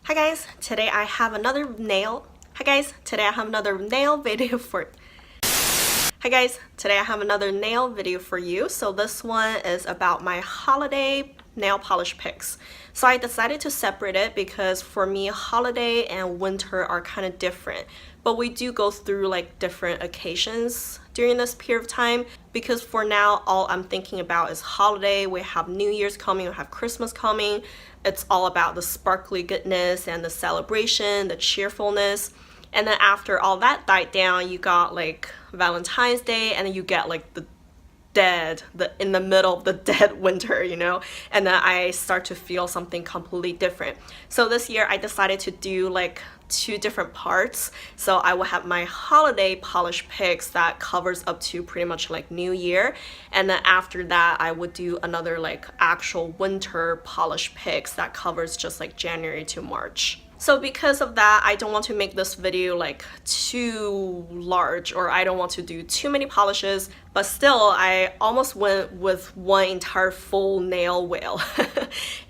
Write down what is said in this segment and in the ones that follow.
Hi guys, today I have another nail. Hi guys, today I have another nail video for. Hi guys, today I have another nail video for you. So this one is about my holiday nail polish picks. So I decided to separate it because for me, holiday and winter are kind of different. But we do go through like different occasions during this period of time, because for now all I'm thinking about is holiday. We have New Year's coming, we have Christmas coming. It's all about the sparkly goodness and the celebration, the cheerfulness. And then after all that died down, you got like Valentine's Day, and then you get like the in the middle of the dead winter, you know, and then I start to feel something completely different. So this year I decided to do like two different parts. So I will have my holiday polish picks that covers up to pretty much like New Year, and then after that I would do another like actual winter polish picks that covers just like January to March. So because of that, I don't want to make this video like too large, or I don't want to do too many polishes, but still I almost went with one entire full nail wheel.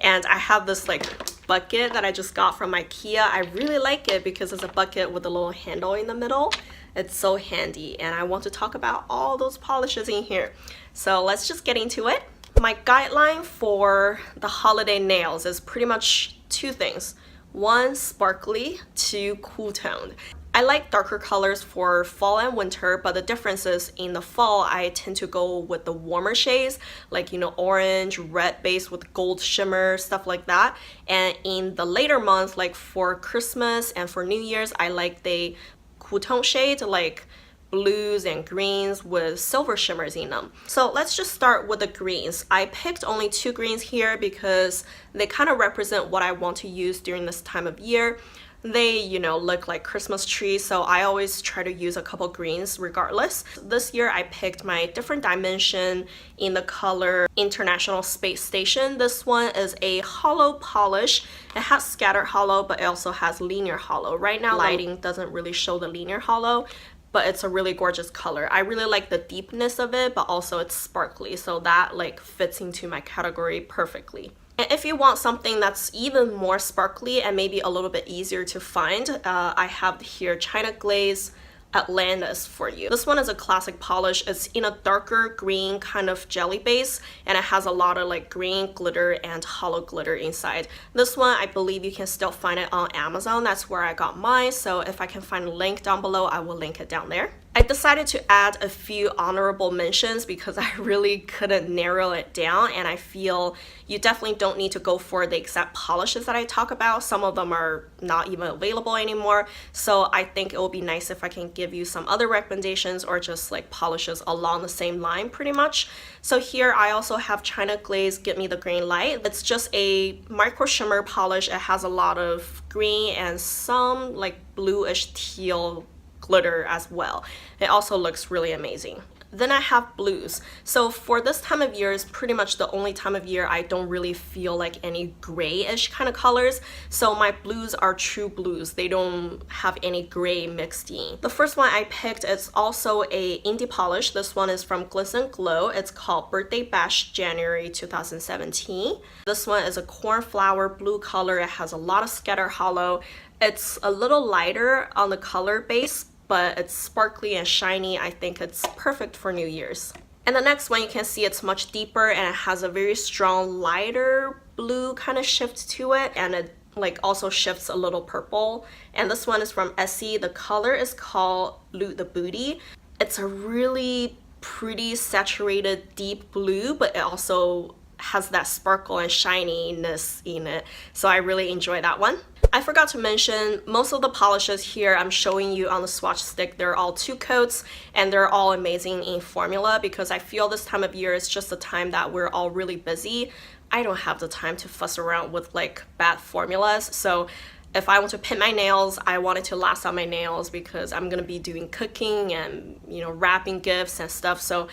And I have this like bucket that I just got from IKEA. I really like it because it's a bucket with a little handle in the middle. It's so handy, and I want to talk about all those polishes in here. So let's just get into it. My guideline for the holiday nails is pretty much two things. One, sparkly, two, cool toned. I like darker colors for fall and winter, but the difference is in the fall I tend to go with the warmer shades, like, you know, orange, red base with gold shimmer, stuff like that. And in the later months, like for Christmas and for New Year's, I like the cool tone shades like blues and greens with silver shimmers in them. So let's just start with the greens. I picked only two greens here because they kind of represent what I want to use during this time of year. They, you know, look like Christmas trees, so I always try to use a couple greens regardless. This year I picked my different dimension in the color International Space Station. This one is a hollow polish. It has scattered hollow, but it also has linear hollow. Right now lighting doesn't really show the linear hollow, but it's a really gorgeous color. I really like the deepness of it, but also it's sparkly, so that like fits into my category perfectly. And if you want something that's even more sparkly and maybe a little bit easier to find, I have here China Glaze Atlantis for you. This one is a classic polish. It's in a darker green kind of jelly base, and it has a lot of like green glitter and hollow glitter inside. This one I believe you can still find it on Amazon. That's where I got mine, so if I can find a link down below, I will link it down there. I decided to add a few honorable mentions because I really couldn't narrow it down, and I feel you definitely don't need to go for the exact polishes that I talk about. Some of them are not even available anymore, so I think it will be nice if I can give you some other recommendations or just like polishes along the same line pretty much. So here I also have China Glaze Give Me the Green Light. It's just a micro shimmer polish. It has a lot of green and some like bluish teal glitter as well. It also looks really amazing. Then I have blues. So for this time of year is pretty much the only time of year I don't really feel like any grayish kind of colors. So my blues are true blues. They don't have any gray mixed in. The first one I picked is also a indie polish. This one is from Glisten Glow. It's called Birthday Bash January 2017. This one is a cornflower blue color. It has a lot of scatter hollow. It's a little lighter on the color base, but it's sparkly and shiny. I think it's perfect for New Year's. And the next one, you can see it's much deeper and it has a very strong lighter blue kind of shift to it, and it like also shifts a little purple. And this one is from Essie. The color is called Loot the Booty. It's a really pretty saturated deep blue, but it also has that sparkle and shininess in it, so I really enjoy that one. I forgot to mention, most of the polishes here I'm showing you on the swatch stick, they're all 2 coats, and they're all amazing in formula because I feel this time of year is just the time that we're all really busy. I don't have the time to fuss around with like bad formulas, so if I want to paint my nails, I want it to last on my nails because I'm gonna be doing cooking and, you know, wrapping gifts and stuff, so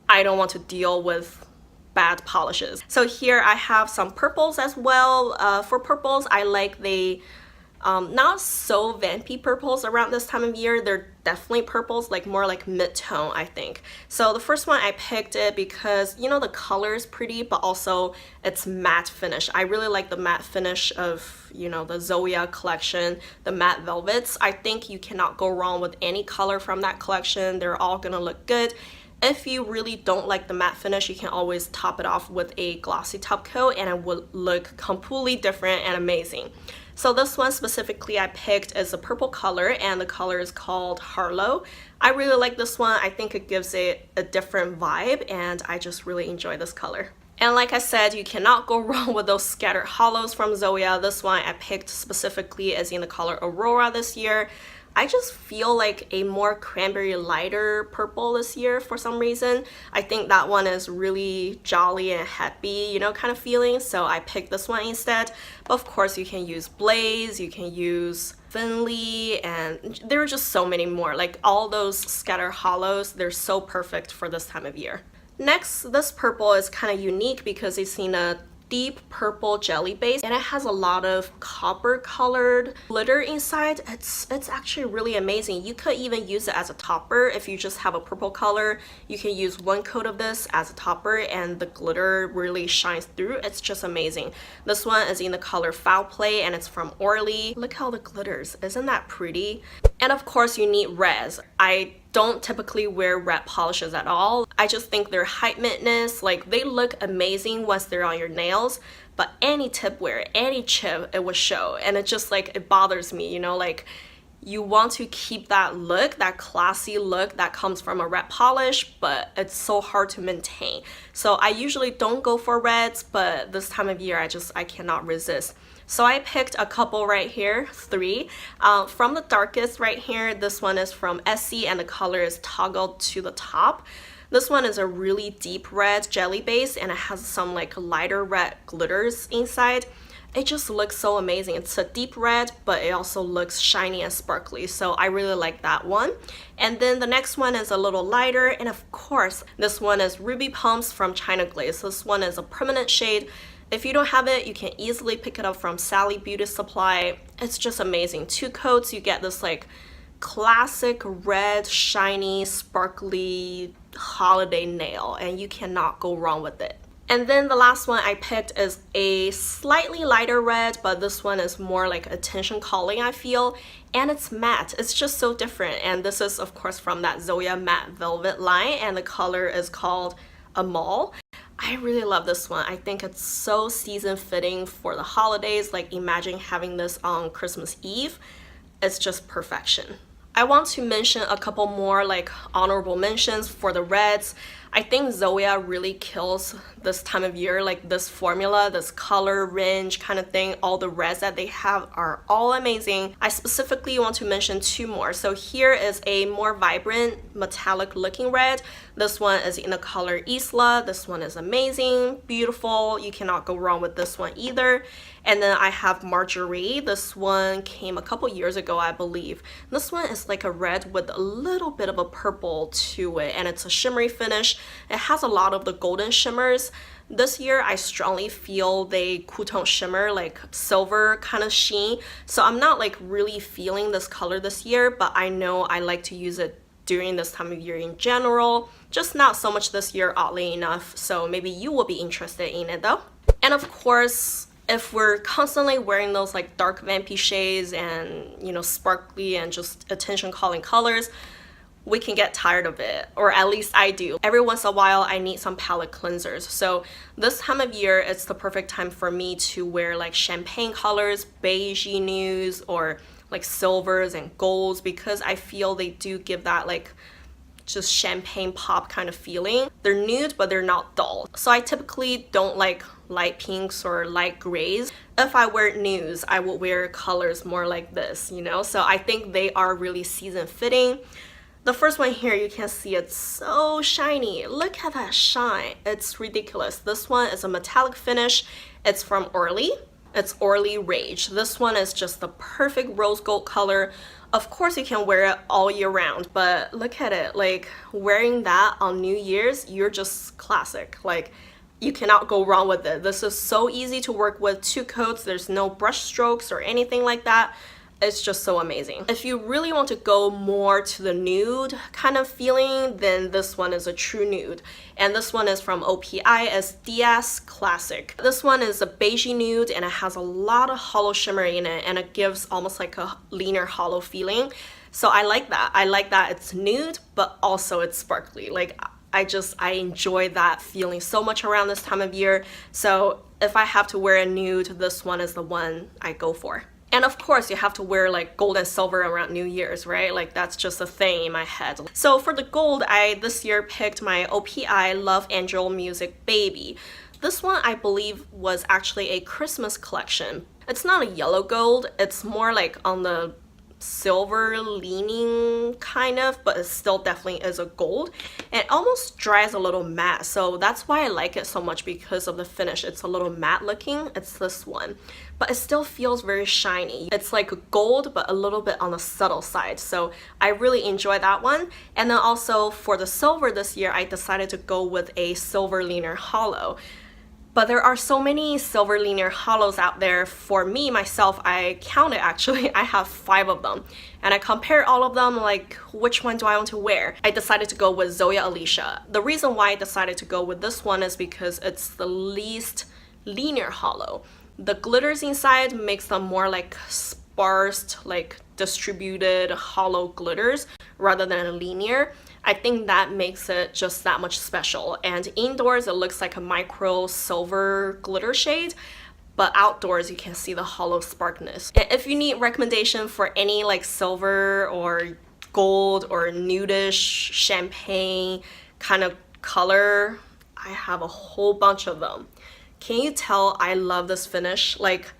I don't want to deal with bad polishes. So here I have some purples as well. For purples, I like the Not so vampy purples around this time of year. They're definitely purples, like more like mid-tone, I think. So the first one I picked it because, you know, the color is pretty, but also it's matte finish. I really like the matte finish of, you know, the Zoya collection, the matte velvets. I think you cannot go wrong with any color from that collection. They're all gonna look good. If you really don't like the matte finish, you can always top it off with a glossy top coat and it will look completely different and amazing. So this one specifically I picked is a purple color, and the color is called Harlow. I really like this one. I think it gives it a different vibe, and I just really enjoy this color. And like I said, you cannot go wrong with those scattered hollows from Zoya. This one I picked specifically is in the color Aurora this year. I just feel like a more cranberry lighter purple this year for some reason. I think that one is really jolly and happy, you know, kind of feeling. So I picked this one instead. But of course you can use Blaze, you can use Finley, and there are just so many more. Like all those scatter hollows, they're so perfect for this time of year. Next, this purple is kind of unique because it's in a deep purple jelly base, and it has a lot of copper colored glitter inside. It's actually really amazing. You could even use it as a topper. If you just have a purple color, you can use one coat of this as a topper and the glitter really shines through. It's just amazing. This one is in the color Foul Play and it's from Orly. Look how the glitters, isn't that pretty? And of course you need res. I don't typically wear red polishes at all. I just think they're height maintenance. Like they look amazing once they're on your nails, but any tip wear, any chip, it will show. And it just like, it bothers me, you know, like you want to keep that look, that classy look that comes from a red polish, but it's so hard to maintain. So I usually don't go for reds, but this time of year I cannot resist. So I picked a couple right here, 3. From the darkest right here, this one is from Essie and the color is toggled to the top. This one is a really deep red jelly base and it has some like lighter red glitters inside. It just looks so amazing. It's a deep red, but it also looks shiny and sparkly. So I really like that one. And then the next one is a little lighter. And of course, this one is Ruby Pumps from China Glaze. This one is a permanent shade. If you don't have it, you can easily pick it up from Sally Beauty Supply. It's just amazing. 2 coats, you get this like classic red, shiny, sparkly holiday nail, and you cannot go wrong with it. And then the last one I picked is a slightly lighter red, but this one is more like attention calling, I feel. And it's matte. It's just so different. And this is of course from that Zoya Matte Velvet line, and the color is called Amal. I really love this one. I think it's so season fitting for the holidays. Like imagine having this on Christmas Eve. It's just perfection. I want to mention a couple more like honorable mentions for the reds. I think Zoya really kills this time of year, like this formula, this color range kind of thing. All the reds that they have are all amazing. I specifically want to mention 2 more. So here is a more vibrant metallic looking red. This one is in the color Isla. This one is amazing, beautiful. You cannot go wrong with this one either. And then I have Marjorie. This one came a couple years ago, I believe. This one is like a red with a little bit of a purple to it, and it's a shimmery finish. It has a lot of the golden shimmers. This year, I strongly feel they cool tone shimmer, like silver kind of sheen. So I'm not like really feeling this color this year, but I know I like to use it during this time of year in general. Just not so much this year, oddly enough. So maybe you will be interested in it though. And of course, if we're constantly wearing those like dark vampy shades and, you know, sparkly and just attention calling colors, we can get tired of it, or at least I do. Every once in a while I need some palette cleansers. So this time of year, it's the perfect time for me to wear like champagne colors, beigey nudes, or like silvers and golds, because I feel they do give that like just champagne pop kind of feeling. They're nude, but they're not dull. So I typically don't like light pinks or light grays. If I wear nudes, I will wear colors more like this, you know? So I think they are really season fitting. The first one here, you can see it's so shiny. Look at that shine. It's ridiculous. This one is a metallic finish. It's from Orly. It's Orly Rage. This one is just the perfect rose gold color. Of course you can wear it all year round, but look at it. Like wearing that on New Year's, you're just classic. Like you cannot go wrong with it. This is so easy to work with, 2 coats, there's no brush strokes or anything like that. It's just so amazing. If you really want to go more to the nude kind of feeling, then this one is a true nude. And this one is from OPI DS Classic. This one is a beigey nude and it has a lot of hollow shimmer in it, and it gives almost like a leaner hollow feeling. So I like that. I like that it's nude, but also it's sparkly. Like I enjoy that feeling so much around this time of year. So if I have to wear a nude, this one is the one I go for. And of course, you have to wear like gold and silver around New Year's, right? Like that's just a thing in my head. So for the gold, I this year picked my OPI Love Angel Music Baby. This one I believe was actually a Christmas collection. It's not a yellow gold, it's more like on the silver leaning kind of, but it still definitely is a gold, and it almost dries a little matte, so that's why I like it so much, because of the finish. It's a little matte looking. It's this one, but it still feels very shiny. It's like gold but a little bit on the subtle side, so I really enjoy that one. And then also for the silver this year, I decided to go with a silver leaner hollow. But there are so many silver linear hollows out there. For me, myself, I counted actually, I have 5 of them. And I compared all of them, like, which one do I want to wear? I decided to go with Zoya Alicia. The reason why I decided to go with this one is because it's the least linear hollow. The glitters inside makes them more like sparse, like distributed hollow glitters rather than linear. I think that makes it just that much special. And indoors, it looks like a micro silver glitter shade, but outdoors, you can see the hollow sparkness. And if you need recommendation for any like silver or gold or nudish champagne kind of color, I have a whole bunch of them. Can you tell I love this finish? Like,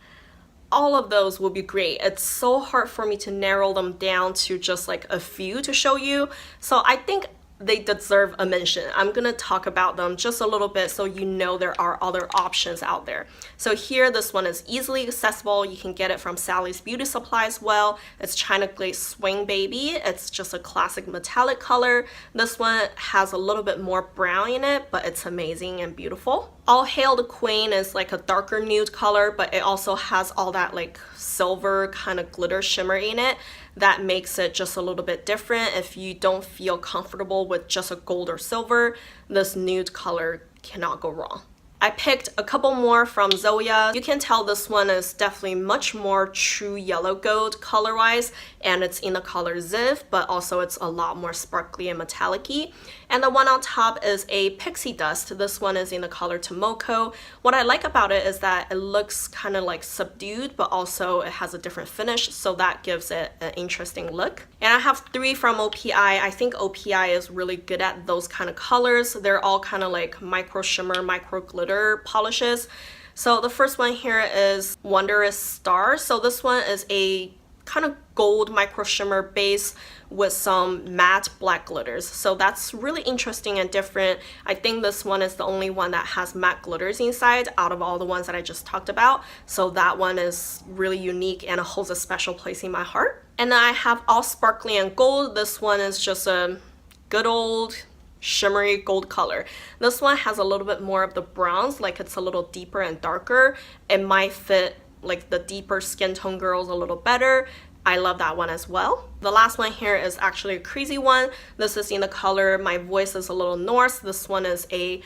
all of those will be great. It's so hard for me to narrow them down to just like a few to show you. So I think they deserve a mention. I'm gonna talk about them just a little bit so you know there are other options out there. So here, this one is easily accessible. You can get it from Sally's Beauty Supply as well. It's China Glaze Swing Baby. It's just a classic metallic color. This one has a little bit more brown in it, but it's amazing and beautiful. All Hail the Queen is like a darker nude color, but it also has all that like silver kind of glitter shimmer in it that makes it just a little bit different. If you don't feel comfortable with just a gold or silver, this nude color cannot go wrong. I picked a couple more from Zoya. You can tell this one is definitely much more true yellow gold color wise, and it's in the color Ziv, but also it's a lot more sparkly and metallic-y. And the one on top is a Pixie Dust. This one is in the color Tomoko. What I like about it is that it looks kind of like subdued, but also it has a different finish, so that gives it an interesting look. And I have 3 from OPI. I think OPI is really good at those kind of colors. They're all kind of like micro shimmer, micro glitter polishes. So the first one here is Wondrous Star. So this one is a kind of gold micro shimmer base with some matte black glitters. So that's really interesting and different. I think this one is the only one that has matte glitters inside out of all the ones that I just talked about. So that one is really unique and it holds a special place in my heart. And then I have All Sparkly and Gold. This one is just a good old shimmery gold color. This one has a little bit more of the browns, like it's a little deeper and darker. It might fit like the deeper skin tone girls a little better. I love that one as well. The last one here is actually a crazy one. This is in the color My Voice is a Little Norse. This one is a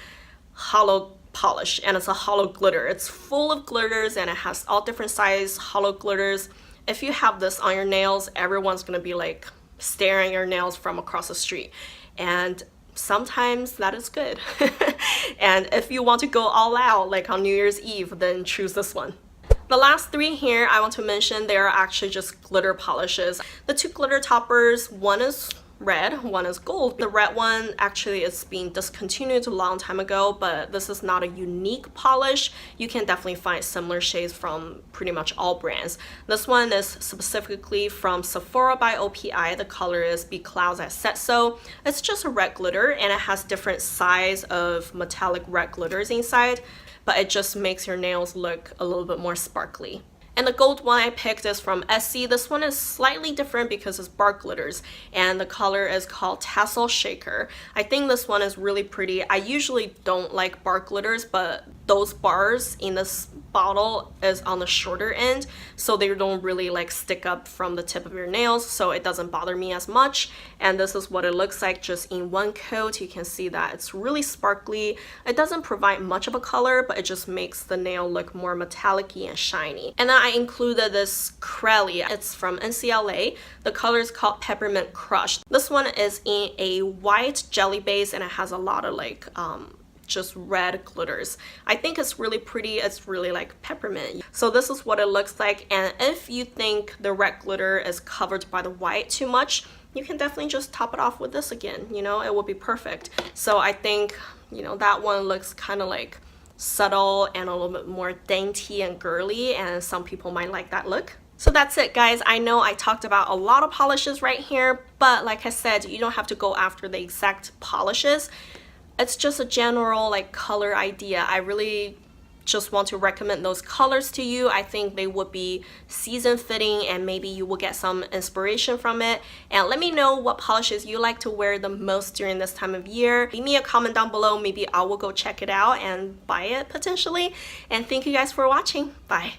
hollow polish and it's a hollow glitter. It's full of glitters and it has all different size hollow glitters. If you have this on your nails, everyone's gonna be like staring at your nails from across the street. And sometimes that is good. And if you want to go all out like on New Year's Eve, then choose this one. The last 3 here I want to mention, they are actually just glitter polishes. The 2 glitter toppers, one is red, one is gold. The red one actually is being discontinued a long time ago, but this is not a unique polish. You can definitely find similar shades from pretty much all brands. This one is specifically from Sephora by OPI. The color is Be Claus I Said So. It's just a red glitter and it has different size of metallic red glitters inside, but it just makes your nails look a little bit more sparkly. And the gold one I picked is from Essie. This one is slightly different because it's bar glitters, and the color is called Tassel Shaker. I think this one is really pretty. I usually don't like bar glitters, but those bars in this bottle is on the shorter end, so they don't really like stick up from the tip of your nails, so it doesn't bother me as much. And this is what it looks like just in one coat. You can see that it's really sparkly. It doesn't provide much of a color, but it just makes the nail look more metallic-y and shiny. And then I included this Crelly. It's from NCLA. The color is called Peppermint Crush. This one is in a white jelly base, and it has a lot of like just red glitters. I think it's really pretty. It's really like peppermint. So this is what it looks like, and if you think the red glitter is covered by the white too much, you can definitely just top it off with this again. You know, it will be perfect. So I think, you know, that one looks kind of like subtle and a little bit more dainty and girly, and some people might like that look. So that's it, guys. I know I talked about a lot of polishes right here, but like I said, you don't have to go after the exact polishes. It's just a general like color idea. I really just want to recommend those colors to you. I think they would be season fitting, and maybe you will get some inspiration from it. And let me know what polishes you like to wear the most during this time of year. Leave me a comment down below. Maybe I will go check it out and buy it potentially. And thank you guys for watching. Bye.